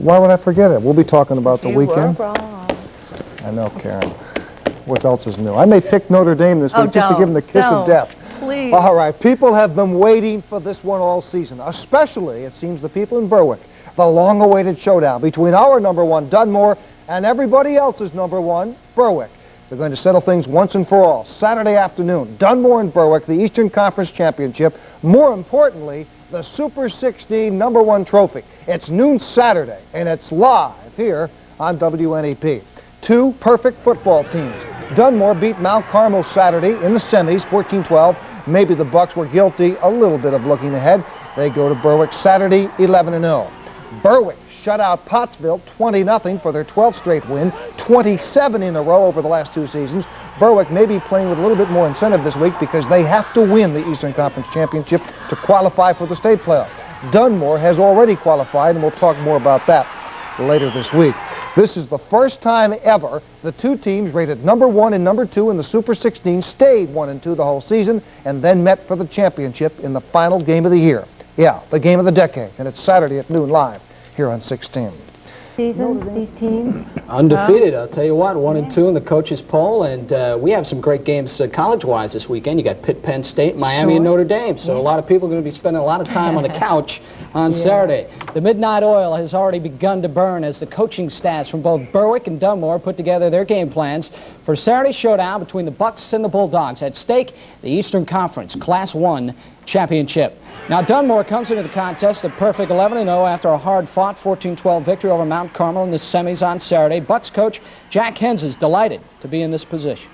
Why would I forget it? We'll be talking about the You weekend. were wrong. I know, Karen. What else is new? I may pick Notre Dame this week just to give them the kiss of death. Please. All right, people have been waiting for this one all season, especially, it seems, the people in Berwick. The long-awaited showdown between our number one, Dunmore, and everybody else's number one, Berwick. They're going to settle things once and for all. Saturday afternoon, Dunmore and Berwick, the Eastern Conference Championship. More importantly, the Super 16 number one trophy. It's noon Saturday, and it's live here on WNEP. Two perfect football teams. Dunmore beat Mount Carmel Saturday in the semis, 14-12. Maybe the Bucks were guilty a little bit of looking ahead. They go to Berwick Saturday, 11-0. Berwick shut out Pottsville 20-0 for their 12th straight win, 27 in a row over the last two seasons. Berwick may be playing with a little bit more incentive this week because they have to win the Eastern Conference Championship to qualify for the state playoffs. Dunmore has already qualified, and we'll talk more about that later this week. This is the first time ever the two teams rated number one and number two in the Super 16 stayed 1 and 2 the whole season and then met for the championship in the final game of the year. Yeah, the game of the decade, and it's Saturday at noon live here on 16. Seasons, these teams? Undefeated, I'll tell you what, 1 and 2 in the coaches poll, and we have some great games college-wise this weekend. You got Pitt, Penn State, Miami, and Notre Dame, so a lot of people are going to be spending a lot of time on the couch on Saturday. The midnight oil has already begun to burn as the coaching staffs from both Berwick and Dunmore put together their game plans for Saturday's showdown between the Bucks and the Bulldogs. At stake, the Eastern Conference Class 1 championship. Now, Dunmore comes into the contest a perfect 11-0 after a hard-fought 14-12 victory over Mount Carmel in the semis on Saturday. Bucks coach Jack Hens is delighted to be in this position.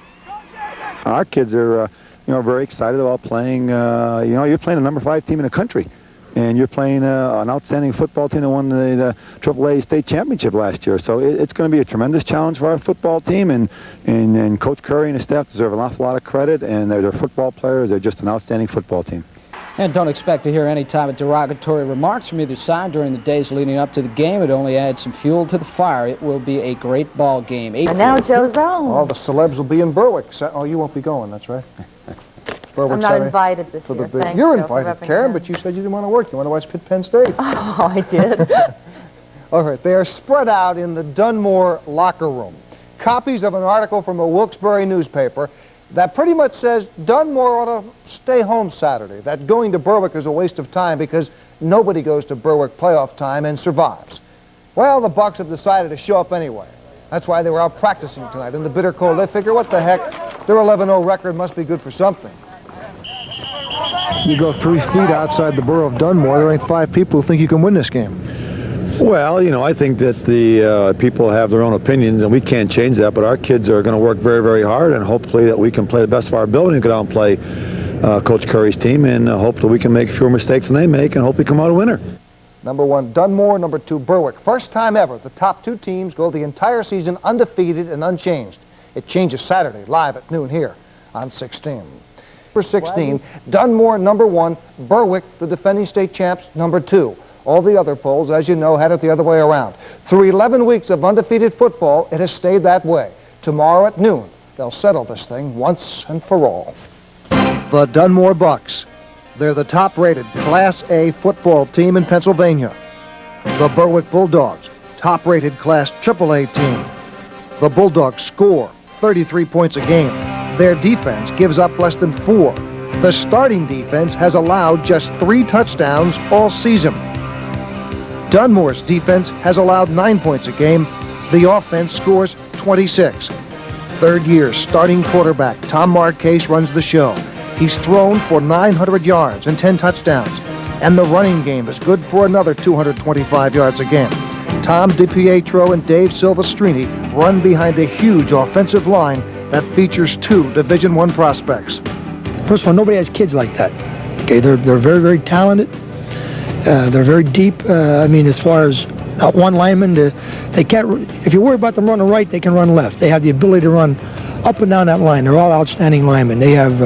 Our kids are, very excited about playing. You're playing a number 5 team in the country, and you're playing an outstanding football team that won the AAA state championship last year. So it's going to be a tremendous challenge for our football team, and Coach Curry and his staff deserve an awful lot of credit. And they're football players. They're just an outstanding football team. And don't expect to hear any type of derogatory remarks from either side during the days leading up to the game. It only adds some fuel to the fire. It will be a great ball game. And now Joe's on. All the celebs will be in Berwick. Oh, you won't be going, that's right. Berwick I'm not Saturday invited this year. Thanks, You're Joe, for invited, Karen, but you said you didn't want to work. You want to watch Pitt, Penn State. Oh, I did. All right, they are spread out in the Dunmore locker room. Copies of an article from a Wilkes-Barre newspaper that pretty much says Dunmore ought to stay home Saturday, that going to Berwick is a waste of time because nobody goes to Berwick playoff time and survives. Well, the Bucks have decided to show up anyway. That's why they were out practicing tonight in the bitter cold. They figure, what the heck, their 11-0 record must be good for something. You go 3 feet outside the borough of Dunmore, there ain't 5 people who think you can win this game. Well, I think that the people have their own opinions, and we can't change that, but our kids are going to work very, very hard, and hopefully that we can play the best of our ability and get out and play Coach Curry's team, and hope that we can make fewer mistakes than they make, and hope we come out a winner. Number 1, Dunmore. Number 2, Berwick. First time ever the top 2 teams go the entire season undefeated and unchanged. It changes Saturday, live at noon here on 16. Number 16, Dunmore, number 1, Berwick, the defending state champs, number 2. All the other polls, as you know, had it the other way around. Through 11 weeks of undefeated football, it has stayed that way. Tomorrow at noon, they'll settle this thing once and for all. The Dunmore Bucks. They're the top-rated Class A football team in Pennsylvania. The Berwick Bulldogs, top-rated Class AAA team. The Bulldogs score 33 points a game. Their defense gives up less than 4. The starting defense has allowed just 3 touchdowns all season. Dunmore's defense has allowed 9 points a game. The offense scores 26. Third-year starting quarterback Tom Marquez runs the show. He's thrown for 900 yards and 10 touchdowns. And the running game is good for another 225 yards a game. Tom DiPietro and Dave Silvestrini run behind a huge offensive line that features 2 Division I prospects. First of all, nobody has kids like that. Okay, they're very, very talented. They're very deep. As far as not one lineman, they can't. If you worry about them running right, they can run left. They have the ability to run up and down that line. They're all outstanding linemen. They have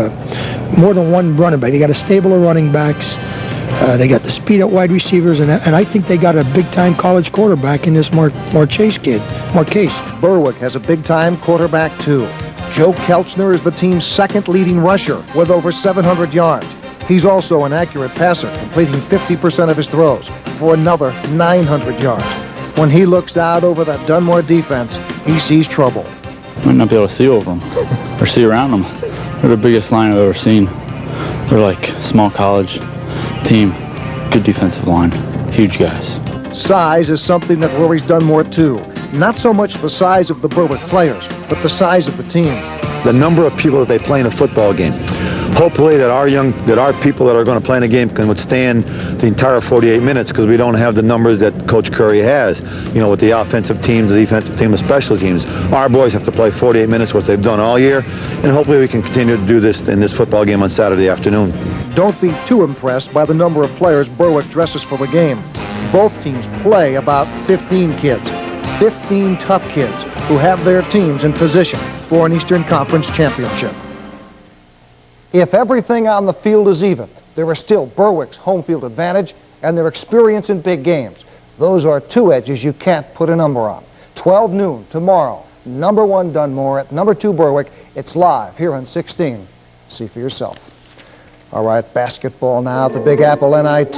more than one running back. They got a stable of running backs. They got the speed at wide receivers, and I think they got a big-time college quarterback in this Marquez kid. Marquez. Berwick has a big-time quarterback too. Joe Kelchner is the team's second leading rusher with over 700 yards. He's also an accurate passer, completing 50% of his throws for another 900 yards. When he looks out over that Dunmore defense, he sees trouble. Might not be able to see over them or see around them. They're the biggest line I've ever seen. They're like a small college team. Good defensive line. Huge guys. Size is something that worries Dunmore too. Not so much the size of the Berwick players, but the size of the team. The number of people that they play in a football game. Hopefully that our people that are going to play in a game can withstand the entire 48 minutes, because we don't have the numbers that Coach Curry has, you know, with the offensive teams, the defensive team, the special teams. Our boys have to play 48 minutes, what they've done all year, and hopefully we can continue to do this in this football game on Saturday afternoon. Don't be too impressed by the number of players Berwick dresses for the game. Both teams play about 15 kids. 15 tough kids who have their teams in position for an Eastern Conference championship. If everything on the field is even, there is still Berwick's home field advantage and their experience in big games. Those are two edges you can't put a number on. 12 noon tomorrow, number 1 Dunmore at number 2 Berwick. It's live here on 16. See for yourself. All right, basketball now at the Big Apple NIT.